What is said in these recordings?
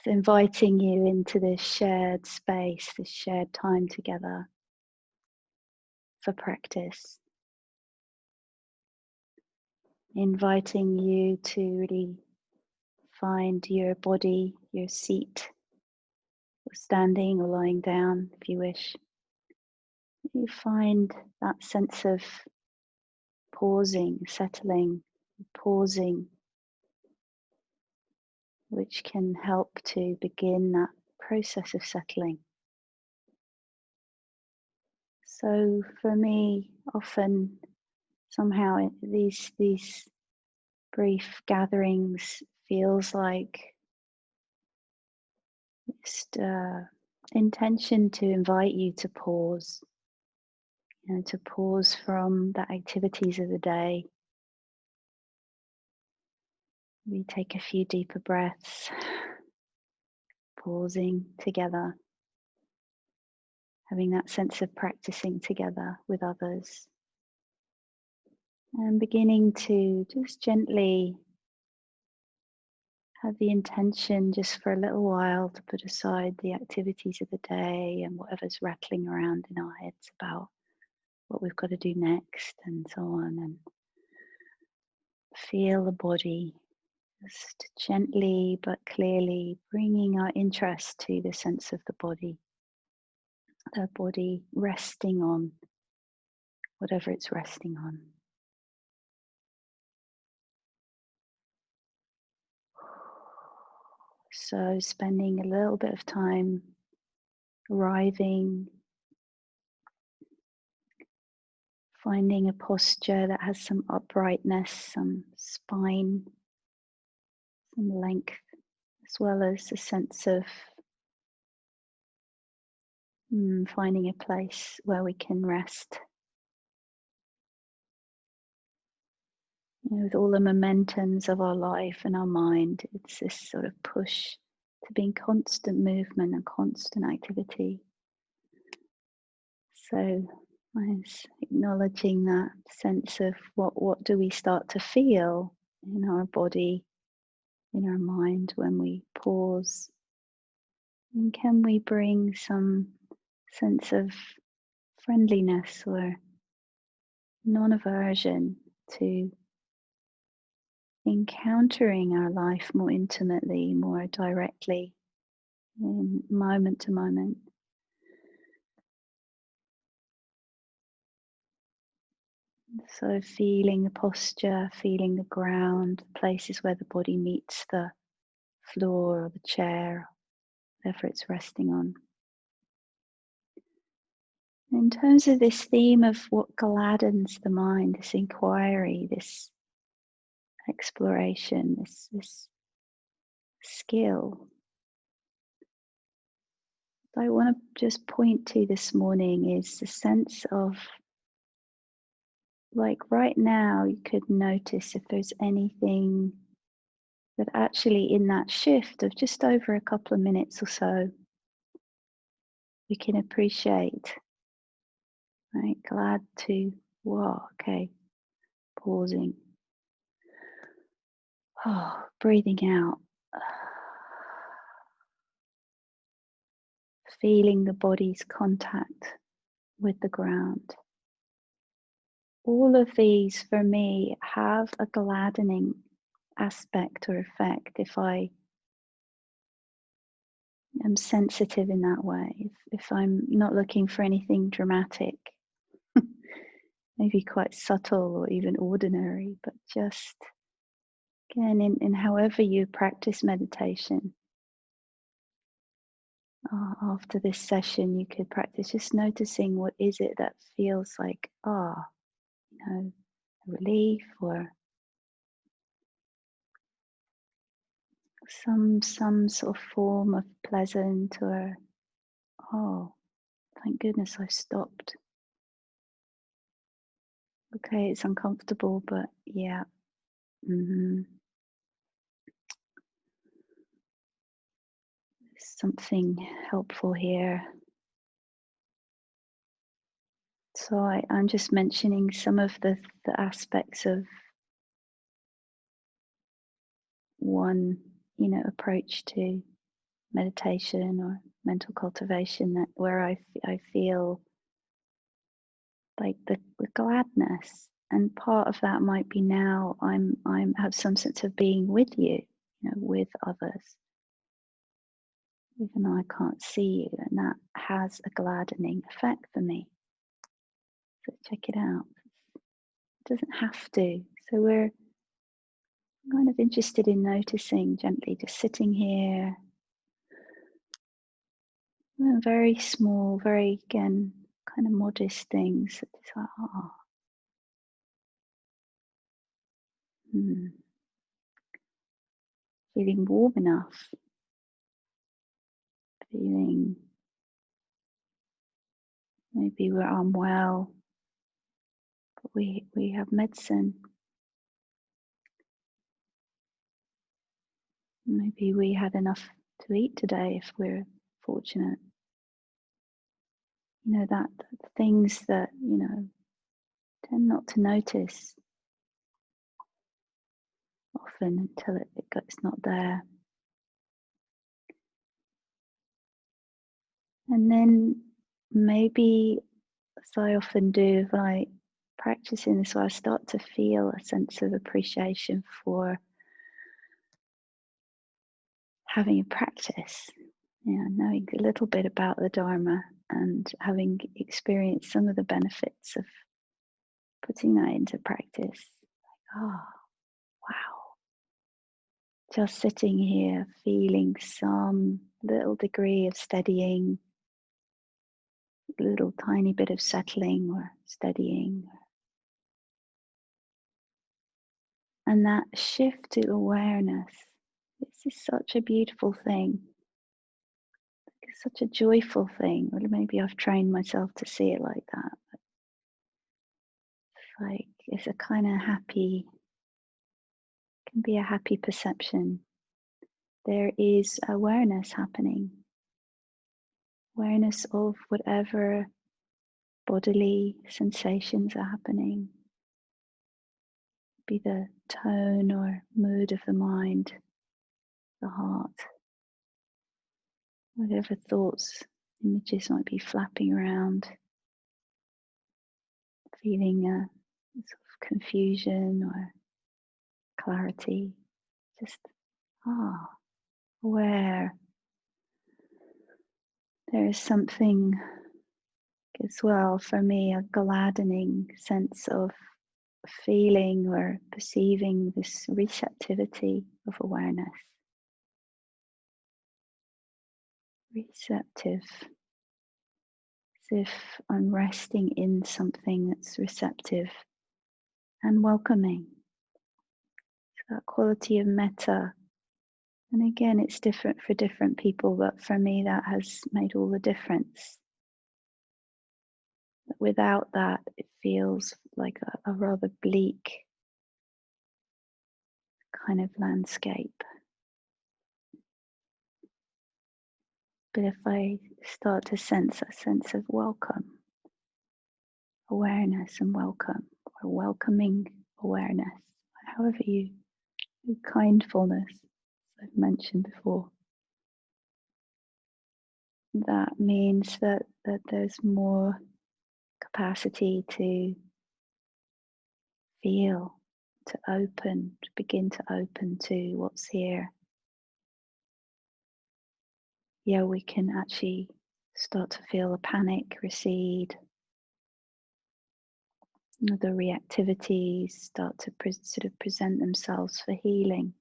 So inviting you into this shared space, this shared time together for practice. Inviting you to really find your body, your seat, or standing or lying down if you wish. You find that sense of pausing, settling, pausing, which can help to begin that process of settling. So for me, often somehow these brief gatherings feels like just intention to invite you to pause, to pause from the activities of the day. We take a few deeper breaths, pausing together, having that sense of practicing together with others, and beginning to just gently have the intention just for a little while to put aside the activities of the day and whatever's rattling around in our heads about what we've got to do next and so on, and feel the body just gently but clearly bringing our interest to the sense of the body resting on whatever it's resting on. So spending a little bit of time arriving, finding a posture that has some uprightness, some spine, some length, as well as a sense of finding a place where we can rest. With all the momentums of our life and our mind, it's this sort of push to be in constant movement and constant activity. So I was acknowledging that sense of what do we start to feel in our body, in our mind when we pause, and can we bring some sense of friendliness or non-aversion to encountering our life more intimately, more directly, in moment to moment. So feeling the posture, feeling the ground, the places where the body meets the floor or the chair, whatever it's resting on. In terms of this theme of what gladdens the mind, this inquiry, this exploration, this skill, what I want to just point to this morning is the sense of, like right now, you could notice if there's anything that actually in that shift of just over a couple of minutes or so, we can appreciate, right? Glad to, wow, okay, pausing. Oh, breathing out. Feeling the body's contact with the ground. All of these for me have a gladdening aspect or effect if I am sensitive in that way. If I'm not looking for anything dramatic, maybe quite subtle or even ordinary, but just again in however you practice meditation. After this session, you could practice just noticing what is it that feels like, relief or some sort of form of pleasant or, oh, thank goodness I stopped. Okay, it's uncomfortable, but yeah. Something helpful here. So I'm just mentioning some of the aspects of one, approach to meditation or mental cultivation that where I feel like the gladness. And part of that might be now I'm have some sense of being with you, with others, even though I can't see you, and that has a gladdening effect for me. So check it out. It doesn't have to. So we're kind of interested in noticing gently, just sitting here. Very small, very again kind of modest things. It's like, hmm, feeling warm enough, feeling maybe we're unwell, but we have medicine. Maybe we had enough to eat today if we're fortunate. That things that, tend not to notice often until it's not there. And then maybe, as I often do, if I practice in this, I start to feel a sense of appreciation for having a practice, knowing a little bit about the Dharma and having experienced some of the benefits of putting that into practice. Oh, wow. Just sitting here feeling some little degree of steadying, little tiny bit of settling or steadying. And that shift to awareness, this is such a beautiful thing. It's such a joyful thing. Or maybe I've trained myself to see it like that. But it's a kind of happy, can be a happy perception. There is awareness happening. Awareness of whatever bodily sensations are happening. Be the tone or mood of the mind, the heart, whatever thoughts, images might be flapping around, feeling a sort of confusion or clarity, just aware. There is something as well for me, a gladdening sense of feeling or perceiving this receptivity of awareness. Receptive, as if I'm resting in something that's receptive and welcoming. So that quality of metta. And again, it's different for different people, but for me, that has made all the difference. Without that, it feels like a rather bleak kind of landscape. But if I start to sense a sense of welcome, awareness and welcome, or welcoming awareness, however you kindfulness, as I've mentioned before, that means that there's more capacity to feel, to open, to begin to open to what's here. Yeah, we can actually start to feel the panic recede. The reactivities start to sort of present themselves for healing,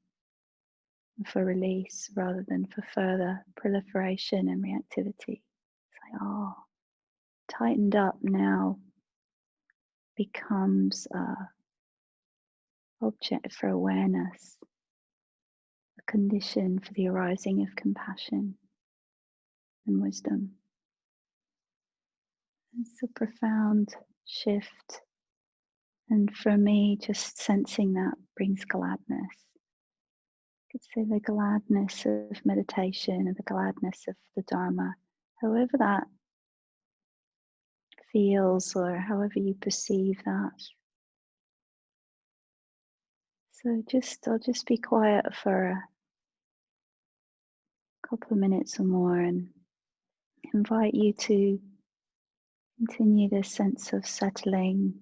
for release, rather than for further proliferation and reactivity. It's like, tightened up now becomes a object for awareness, a condition for the arising of compassion and wisdom. It's a profound shift, and for me, just sensing that brings gladness. I could say the gladness of meditation and the gladness of the Dharma, however that feels or however you perceive that. So I'll just be quiet for a couple of minutes or more and invite you to continue this sense of settling,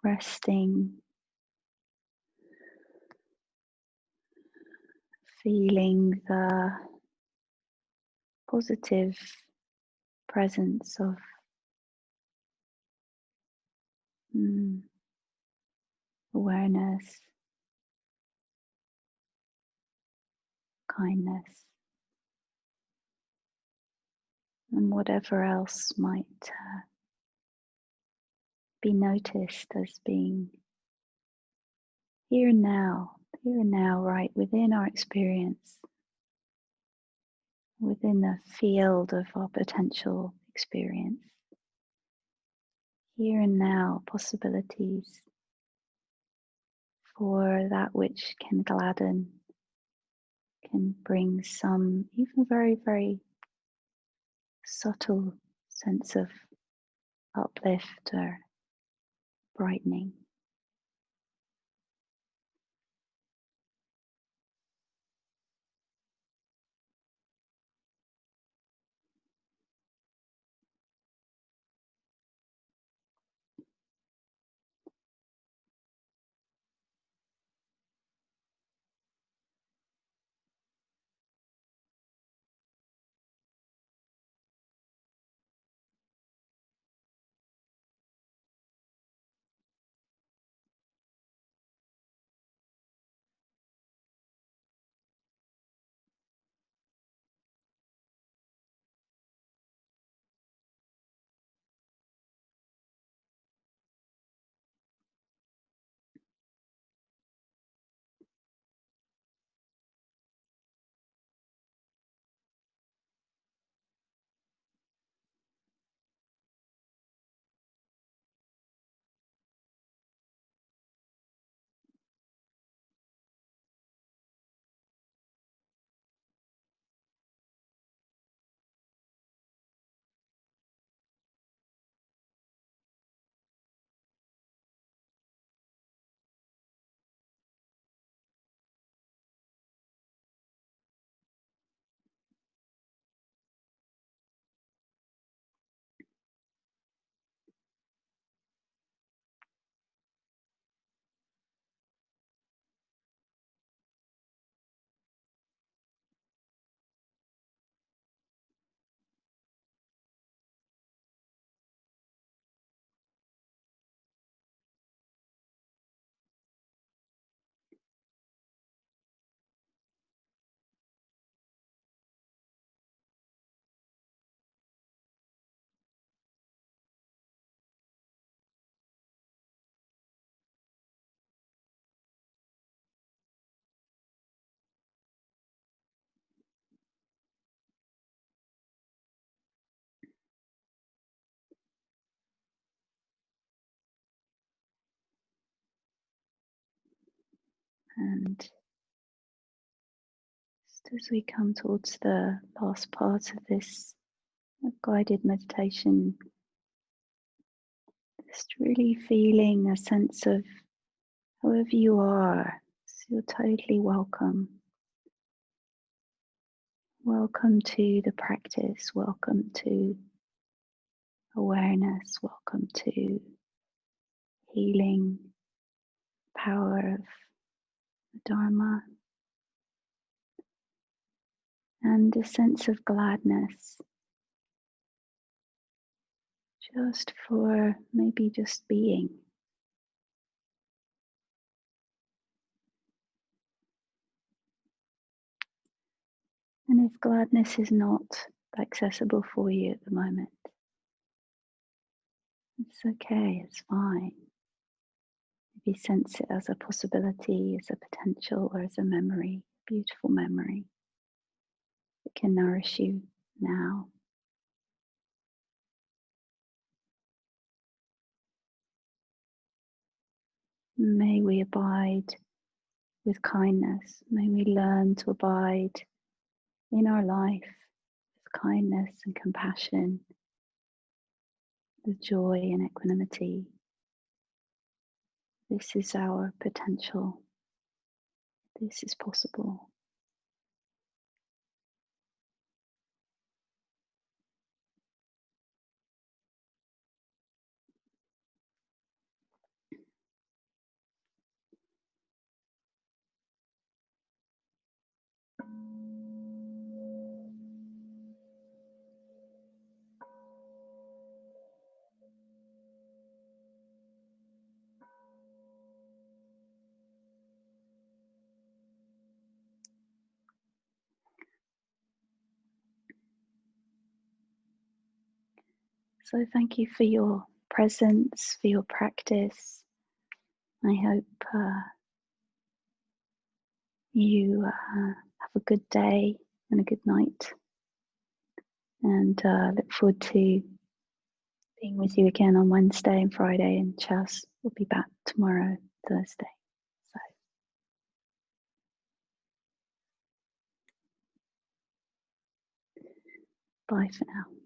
resting, feeling the positive presence of awareness, kindness, and whatever else might be noticed as being here and now, right within our experience, within the field of our potential experience. Here and now, possibilities for that which can gladden, can bring some even very, very subtle sense of uplift or brightening. And just as we come towards the last part of this guided meditation, just really feeling a sense of however you are, so you're totally welcome. Welcome to the practice, welcome to awareness, welcome to healing, power of the Dharma, and a sense of gladness just for maybe just being. And if gladness is not accessible for you at the moment, it's okay, it's fine. Maybe sense it as a possibility, as a potential, or as a memory, beautiful memory that can nourish you now. May we abide with kindness. May we learn to abide in our life with kindness and compassion, with joy and equanimity. This is our potential. This is possible. So thank you for your presence, for your practice. I hope you have a good day and a good night, and look forward to being with you again on Wednesday and Friday, and Chas will be back tomorrow, Thursday. So bye for now.